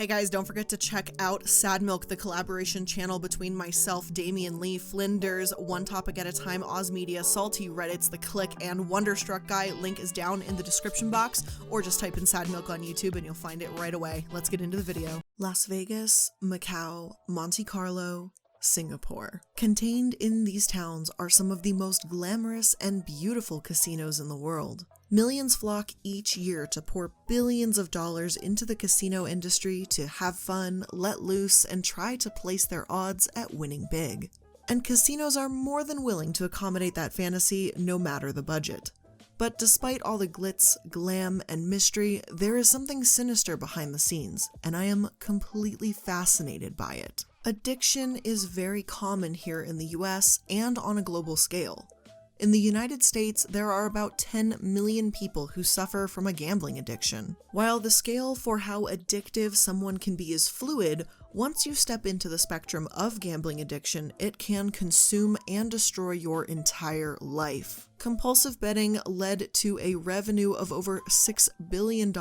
Hey guys, don't forget to check out Sad Milk, the collaboration channel between myself, Damian Lee, Flinders, One Topic at a Time, Oz Media, Salty, Reddit's The Click, and Wonderstruck Guy. Link is down in the description box, or just type in Sad Milk on YouTube and you'll find it right away. Let's get into the video. Las Vegas, Macau, Monte Carlo, Singapore. Contained in these towns are some of the most glamorous and beautiful casinos in the world. Millions flock each year to pour billions of dollars into the casino industry to have fun, let loose, and try to place their odds at winning big. And casinos are more than willing to accommodate that fantasy, no matter the budget. But despite all the glitz, glam, and mystery, there is something sinister behind the scenes, and I am completely fascinated by it. Addiction is very common here in the US and on a global scale. In the United States, there are about 10 million people who suffer from a gambling addiction. While the scale for how addictive someone can be is fluid, once you step into the spectrum of gambling addiction, it can consume and destroy your entire life. Compulsive betting led to a revenue of over $6 billion in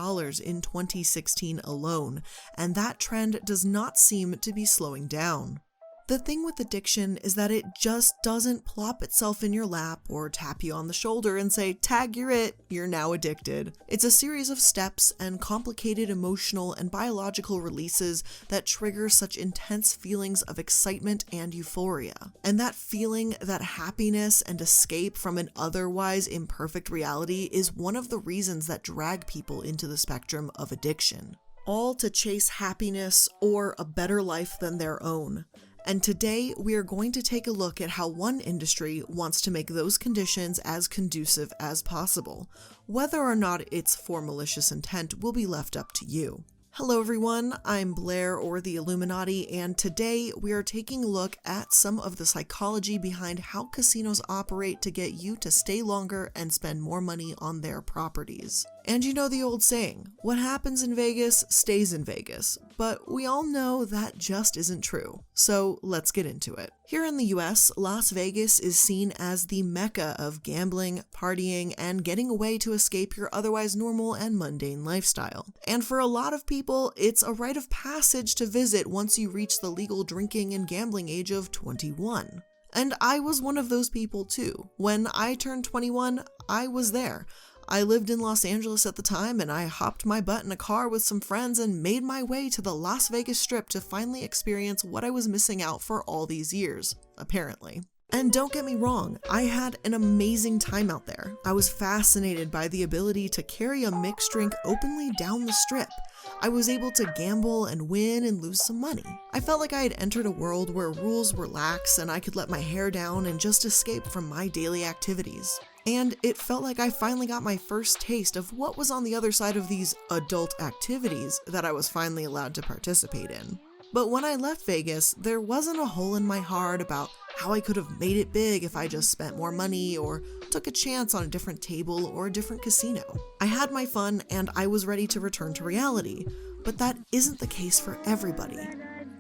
2016 alone, and that trend does not seem to be slowing down. The thing with addiction is that it just doesn't plop itself in your lap or tap you on the shoulder and say, "Tag, you're it, you're now addicted." It's a series of steps and complicated emotional and biological releases that trigger such intense feelings of excitement and euphoria. And that feeling, that happiness and escape from an otherwise imperfect reality is one of the reasons that drag people into the spectrum of addiction. All to chase happiness or a better life than their own. And today, we are going to take a look at how one industry wants to make those conditions as conducive as possible. Whether or not it's for malicious intent will be left up to you. Hello everyone, I'm Blair or the Illuminaughtii, and today we are taking a look at some of the psychology behind how casinos operate to get you to stay longer and spend more money on their properties. And you know the old saying, what happens in Vegas stays in Vegas, but we all know that just isn't true. So let's get into it. Here in the US, Las Vegas is seen as the mecca of gambling, partying, and getting away to escape your otherwise normal and mundane lifestyle. And for a lot of people, it's a rite of passage to visit once you reach the legal drinking and gambling age of 21. And I was one of those people too. When I turned 21, I was there. I lived in Los Angeles at the time, and I hopped my butt in a car with some friends and made my way to the Las Vegas Strip to finally experience what I was missing out for all these years, apparently. And don't get me wrong, I had an amazing time out there. I was fascinated by the ability to carry a mixed drink openly down the strip. I was able to gamble and win and lose some money. I felt like I had entered a world where rules were lax and I could let my hair down and just escape from my daily activities. And it felt like I finally got my first taste of what was on the other side of these adult activities that I was finally allowed to participate in. But when I left Vegas, there wasn't a hole in my heart about how I could have made it big if I just spent more money or took a chance on a different table or a different casino. I had my fun and I was ready to return to reality, but that isn't the case for everybody.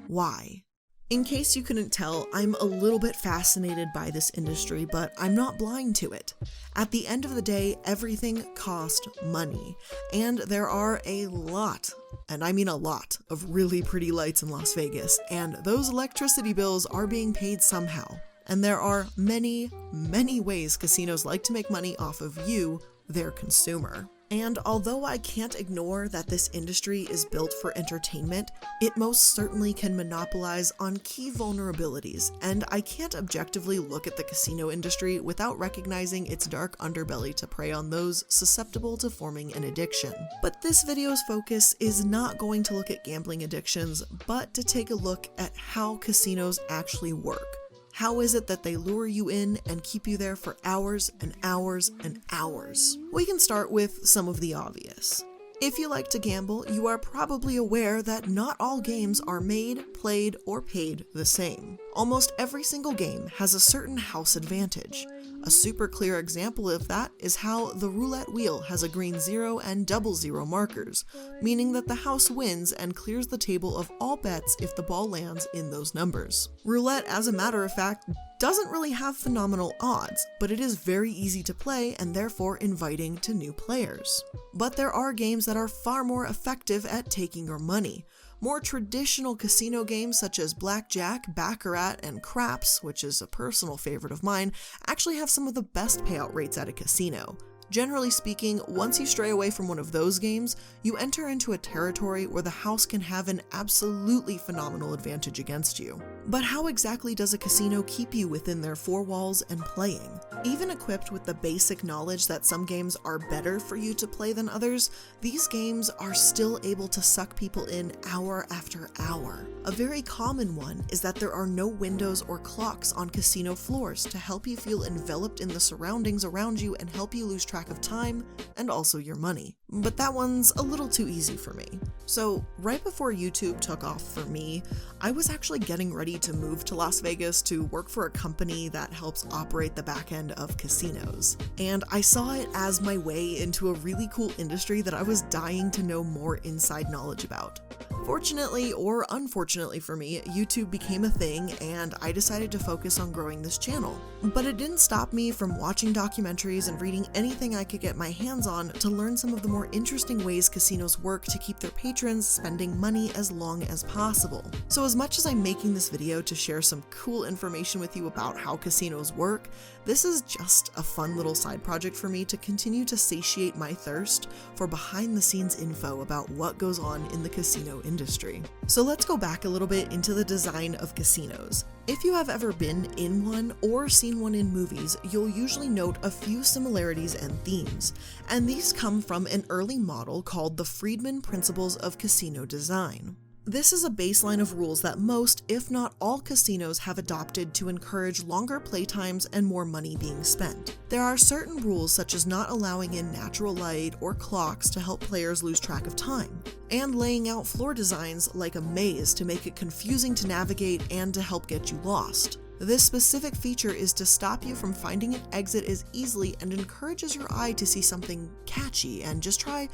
Why? In case you couldn't tell, I'm a little bit fascinated by this industry, but I'm not blind to it. At the end of the day, everything costs money, and there are a lot, and I mean a lot, of really pretty lights in Las Vegas, and those electricity bills are being paid somehow. And there are many, many ways casinos like to make money off of you, their consumer. And although I can't ignore that this industry is built for entertainment, it most certainly can monopolize on key vulnerabilities, and I can't objectively look at the casino industry without recognizing its dark underbelly to prey on those susceptible to forming an addiction. But this video's focus is not going to look at gambling addictions, but to take a look at how casinos actually work. How is it that they lure you in and keep you there for hours and hours and hours? We can start with some of the obvious. If you like to gamble, you are probably aware that not all games are made, played, or paid the same. Almost every single game has a certain house advantage. A super clear example of that is how the roulette wheel has a green 0 and double 0 markers, meaning that the house wins and clears the table of all bets if the ball lands in those numbers. Roulette, as a matter of fact, doesn't really have phenomenal odds, but it is very easy to play and therefore inviting to new players. But there are games that are far more effective at taking your money. More traditional casino games such as Blackjack, Baccarat, and Craps, which is a personal favorite of mine, actually have some of the best payout rates at a casino. Generally speaking, once you stray away from one of those games, you enter into a territory where the house can have an absolutely phenomenal advantage against you. But how exactly does a casino keep you within their four walls and playing? Even equipped with the basic knowledge that some games are better for you to play than others, these games are still able to suck people in hour after hour. A very common one is that there are no windows or clocks on casino floors to help you feel enveloped in the surroundings around you and help you lose track of time and also your money. But that one's a little too easy for me. So right before YouTube took off for me, I was actually getting ready to move to Las Vegas to work for a company that helps operate the back end of casinos. And I saw it as my way into a really cool industry that I was dying to know more inside knowledge about. Fortunately or unfortunately for me, YouTube became a thing and I decided to focus on growing this channel. But it didn't stop me from watching documentaries and reading anything I could get my hands on to learn some of the more interesting ways casinos work to keep their patrons spending money as long as possible. So as much as I'm making this video to share some cool information with you about how casinos work, this is just a fun little side project for me to continue to satiate my thirst for behind-the-scenes info about what goes on in the casino industry. So let's go back a little bit into the design of casinos. If you have ever been in one or seen one in movies, you'll usually note a few similarities and themes, and these come from an early model called the Friedman Principles of Casino Design. This is a baseline of rules that most, if not all, casinos have adopted to encourage longer playtimes and more money being spent. There are certain rules such as not allowing in natural light or clocks to help players lose track of time, and laying out floor designs like a maze to make it confusing to navigate and to help get you lost. This specific feature is to stop you from finding an exit as easily and encourages your eye to see something catchy and just try,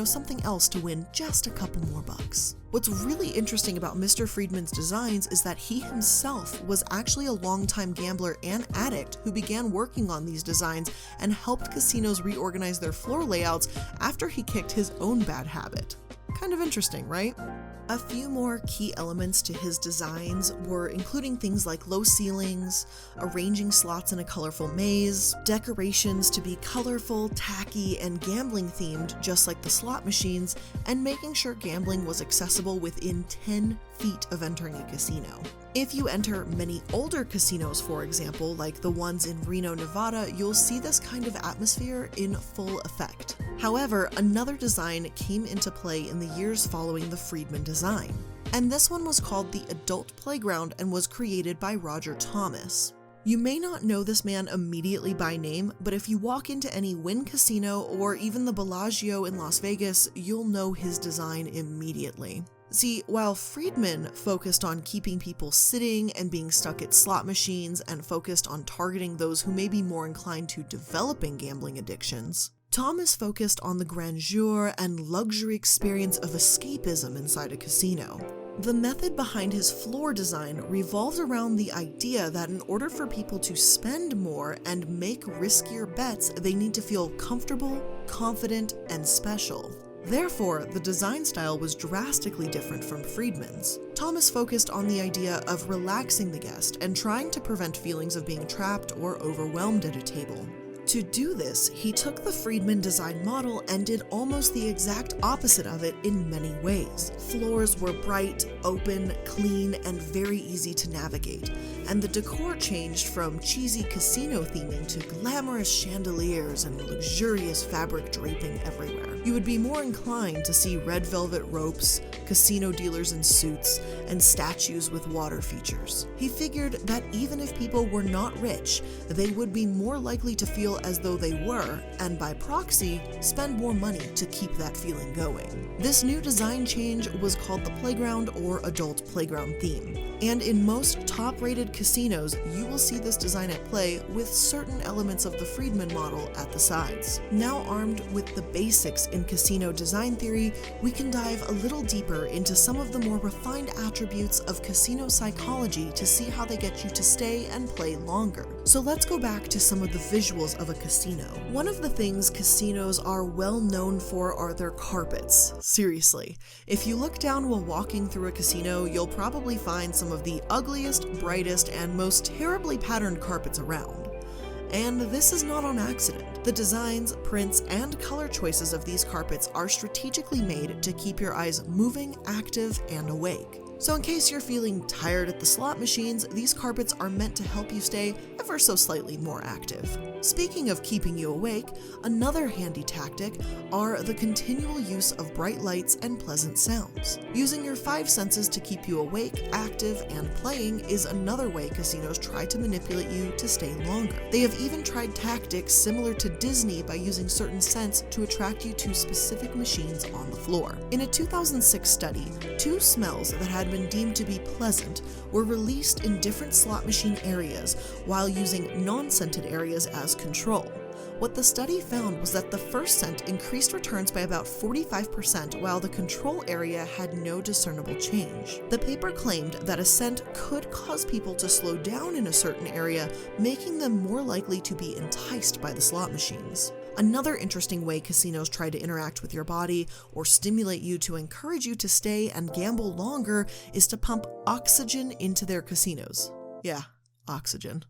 something else to win just a couple more bucks. What's really interesting about Mr. Friedman's designs is that he himself was actually a longtime gambler and addict who began working on these designs and helped casinos reorganize their floor layouts after he kicked his own bad habit. Kind of interesting, right? A few more key elements to his designs were including things like low ceilings, arranging slots in a colorful maze, decorations to be colorful, tacky, and gambling themed just like the slot machines, and making sure gambling was accessible within 10 feet of entering a casino. If you enter many older casinos, for example, like the ones in Reno, Nevada, you'll see this kind of atmosphere in full effect. However, another design came into play in the years following the Friedman design, and this one was called the Adult Playground and was created by Roger Thomas. You may not know this man immediately by name, but if you walk into any Wynn casino or even the Bellagio in Las Vegas, you'll know his design immediately. See, while Friedman focused on keeping people sitting and being stuck at slot machines and focused on targeting those who may be more inclined to developing gambling addictions, Thomas focused on the grandeur and luxury experience of escapism inside a casino. The method behind his floor design revolves around the idea that in order for people to spend more and make riskier bets, they need to feel comfortable, confident, and special. Therefore, the design style was drastically different from Friedman's. Thomas focused on the idea of relaxing the guest and trying to prevent feelings of being trapped or overwhelmed at a table. To do this, he took the Friedman design model and did almost the exact opposite of it in many ways. Floors were bright, open, clean, and very easy to navigate, and the decor changed from cheesy casino theming to glamorous chandeliers and luxurious fabric draping everywhere. You would be more inclined to see red velvet ropes, casino dealers in suits, and statues with water features. He figured that even if people were not rich, they would be more likely to feel as though they were, and by proxy, spend more money to keep that feeling going. This new design change was called the Playground or Adult Playground theme. And in most top-rated casinos, you will see this design at play with certain elements of the Friedman model at the sides. Now armed with the basics in casino design theory, we can dive a little deeper into some of the more refined attributes of casino psychology to see how they get you to stay and play longer. So let's go back to some of the visuals of a casino. One of the things casinos are well known for are their carpets. Seriously, if you look down while walking through a casino, you'll probably find some of the ugliest, brightest, and most terribly patterned carpets around. And this is not on accident. The designs, prints, and color choices of these carpets are strategically made to keep your eyes moving, active, and awake. So in case you're feeling tired at the slot machines, these carpets are meant to help you stay ever so slightly more active. Speaking of keeping you awake, another handy tactic are the continual use of bright lights and pleasant sounds. Using your 5 senses to keep you awake, active, and playing is another way casinos try to manipulate you to stay longer. They have even tried tactics similar to Disney by using certain scents to attract you to specific machines on the floor. In a 2006 study, 2 smells that had been deemed to be pleasant were released in different slot machine areas while using non-scented areas as control. What the study found was that the first scent increased returns by about 45%, while the control area had no discernible change. The paper claimed that a scent could cause people to slow down in a certain area, making them more likely to be enticed by the slot machines. Another interesting way casinos try to interact with your body or stimulate you to encourage you to stay and gamble longer is to pump oxygen into their casinos. Yeah, oxygen.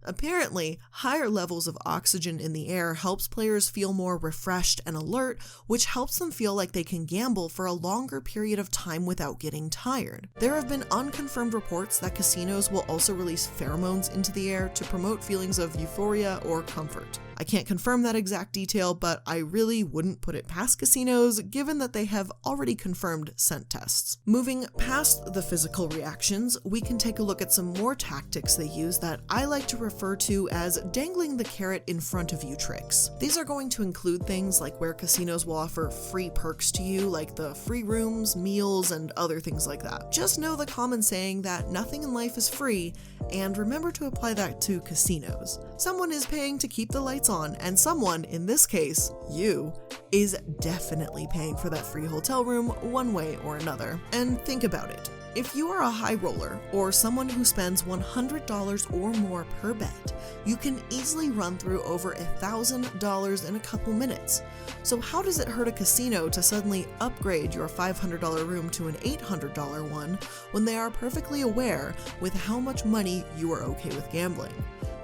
Apparently, higher levels of oxygen in the air helps players feel more refreshed and alert, which helps them feel like they can gamble for a longer period of time without getting tired. There have been unconfirmed reports that casinos will also release pheromones into the air to promote feelings of euphoria or comfort. I can't confirm that exact detail, but I really wouldn't put it past casinos, given that they have already confirmed scent tests. Moving past the physical reactions, we can take a look at some more tactics they use that I like to refer to as dangling the carrot in front of you tricks. These are going to include things like where casinos will offer free perks to you, like the free rooms, meals, and other things like that. Just know the common saying that nothing in life is free, and remember to apply that to casinos. Someone is paying to keep the lights on, and someone, in this case, you, is definitely paying for that free hotel room one way or another. And think about it. If you are a high roller, or someone who spends $100 or more per bet, you can easily run through over $1,000 in a couple minutes. So how does it hurt a casino to suddenly upgrade your $500 room to an $800 one when they are perfectly aware with how much money you are okay with gambling?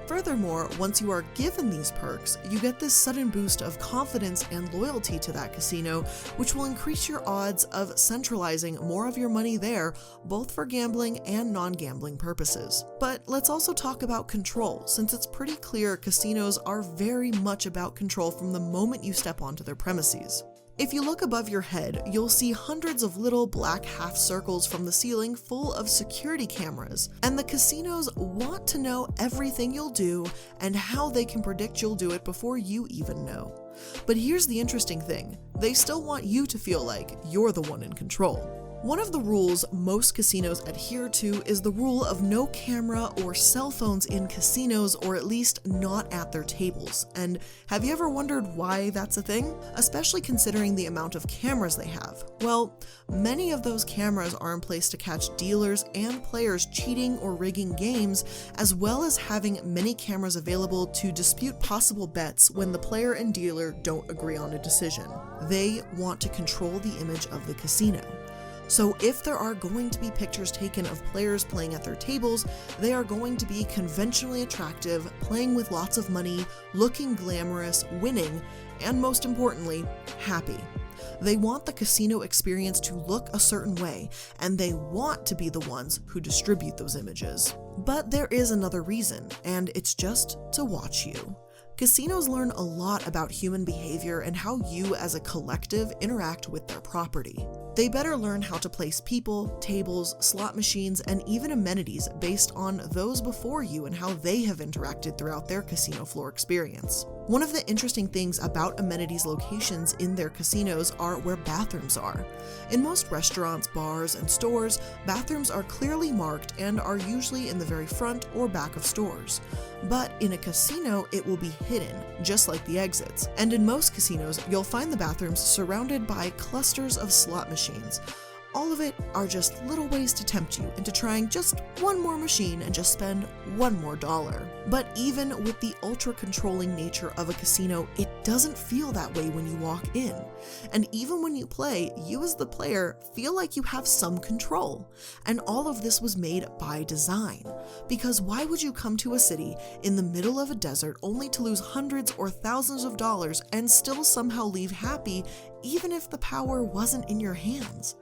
Furthermore, once you are given these perks, you get this sudden boost of confidence and loyalty to that casino, which will increase your odds of centralizing more of your money there, both for gambling and non-gambling purposes. But let's also talk about control, since it's pretty clear casinos are very much about control from the moment you step onto their premises. If you look above your head, you'll see hundreds of little black half circles from the ceiling full of security cameras, and the casinos want to know everything you'll do and how they can predict you'll do it before you even know. But here's the interesting thing, they still want you to feel like you're the one in control. One of the rules most casinos adhere to is the rule of no camera or cell phones in casinos, or at least not at their tables. And have you ever wondered why that's a thing? Especially considering the amount of cameras they have. Well, many of those cameras are in place to catch dealers and players cheating or rigging games, as well as having many cameras available to dispute possible bets when the player and dealer don't agree on a decision. They want to control the image of the casino. So if there are going to be pictures taken of players playing at their tables, they are going to be conventionally attractive, playing with lots of money, looking glamorous, winning, and most importantly, happy. They want the casino experience to look a certain way, and they want to be the ones who distribute those images. But there is another reason, and it's just to watch you. Casinos learn a lot about human behavior and how you as a collective interact with their property. They better learn how to place people, tables, slot machines, and even amenities based on those before you and how they have interacted throughout their casino floor experience. One of the interesting things about amenities locations in their casinos are where bathrooms are. In most restaurants, bars, and stores, bathrooms are clearly marked and are usually in the very front or back of stores. But in a casino, it will be hidden, just like the exits. And in most casinos, you'll find the bathrooms surrounded by clusters of slot machines. All of it are just little ways to tempt you into trying just one more machine and just spend one more dollar. But even with the ultra-controlling nature of a casino, it doesn't feel that way when you walk in. And even when you play, you as the player feel like you have some control. And all of this was made by design. Because why would you come to a city in the middle of a desert only to lose hundreds or thousands of dollars and still somehow leave happy, even if the power wasn't in your hands?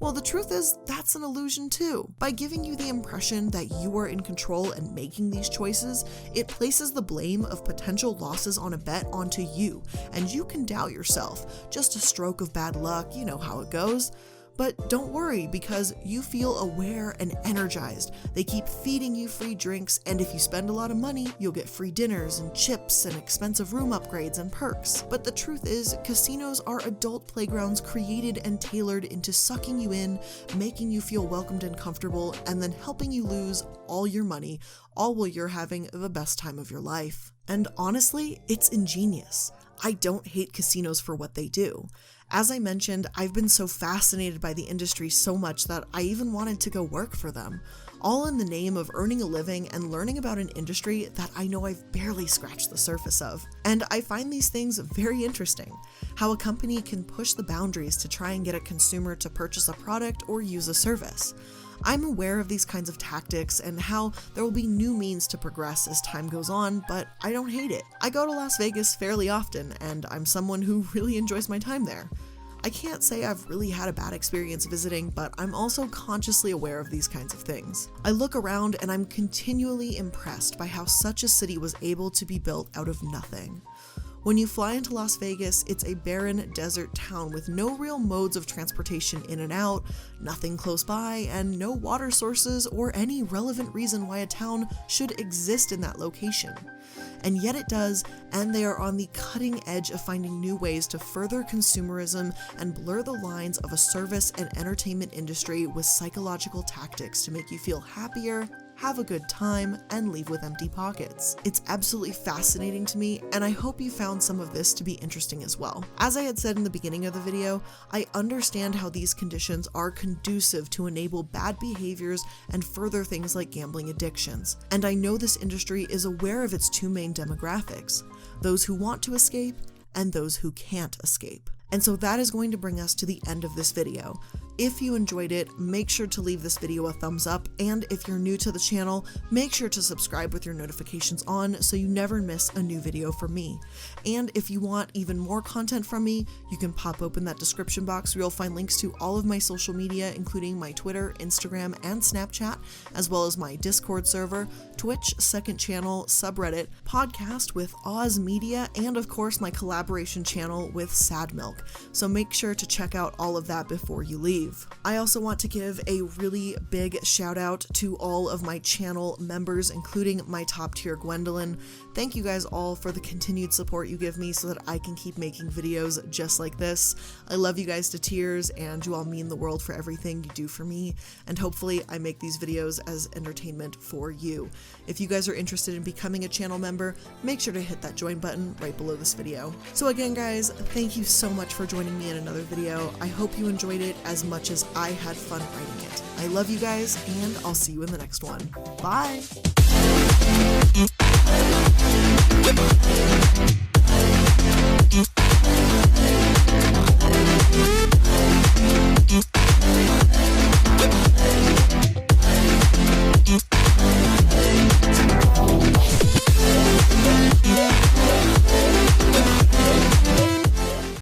Well, the truth is, that's an illusion too. By giving you the impression that you are in control and making these choices, it places the blame of potential losses on a bet onto you, and you can doubt yourself. Just a stroke of bad luck, you know how it goes. But don't worry, because you feel aware and energized. They keep feeding you free drinks, and if you spend a lot of money, you'll get free dinners and chips and expensive room upgrades and perks. But the truth is, casinos are adult playgrounds created and tailored into sucking you in, making you feel welcomed and comfortable, and then helping you lose all your money, all while you're having the best time of your life. And honestly, it's ingenious. I don't hate casinos for what they do. As I mentioned, I've been so fascinated by the industry so much that I even wanted to go work for them, all in the name of earning a living and learning about an industry that I know I've barely scratched the surface of. And I find these things very interesting, how a company can push the boundaries to try and get a consumer to purchase a product or use a service. I'm aware of these kinds of tactics and how there will be new means to progress as time goes on, but I don't hate it. I go to Las Vegas fairly often, and I'm someone who really enjoys my time there. I can't say I've really had a bad experience visiting, but I'm also consciously aware of these kinds of things. I look around and I'm continually impressed by how such a city was able to be built out of nothing. When you fly into Las Vegas, it's a barren desert town with no real modes of transportation in and out, nothing close by, and no water sources or any relevant reason why a town should exist in that location. And yet it does, and they are on the cutting edge of finding new ways to further consumerism and blur the lines of a service and entertainment industry with psychological tactics to make you feel happier, have a good time, and leave with empty pockets. It's absolutely fascinating to me, and I hope you found some of this to be interesting as well. As I had said in the beginning of the video, I understand how these conditions are conducive to enable bad behaviors and further things like gambling addictions. And I know this industry is aware of its two main demographics, those who want to escape and those who can't escape. And so that is going to bring us to the end of this video. If you enjoyed it, make sure to leave this video a thumbs up, and if you're new to the channel, make sure to subscribe with your notifications on so you never miss a new video from me. And if you want even more content from me, you can pop open that description box where you'll find links to all of my social media, including my Twitter, Instagram, and Snapchat, as well as my Discord server, Twitch, second channel, subreddit, podcast with Oz Media, and of course my collaboration channel with Sad Milk. So make sure to check out all of that before you leave. I also want to give a really big shout out to all of my channel members, including my top tier Gwendolyn. Thank you guys all for the continued support you give me so that I can keep making videos just like this. I love you guys to tears, and you all mean the world for everything you do for me, and hopefully I make these videos as entertainment for you. If you guys are interested in becoming a channel member, make sure to hit that join button right below this video. So again guys, thank you so much for joining me in another video. I hope you enjoyed it as much as I had fun writing it. I love you guys, and I'll see you in the next one. Bye!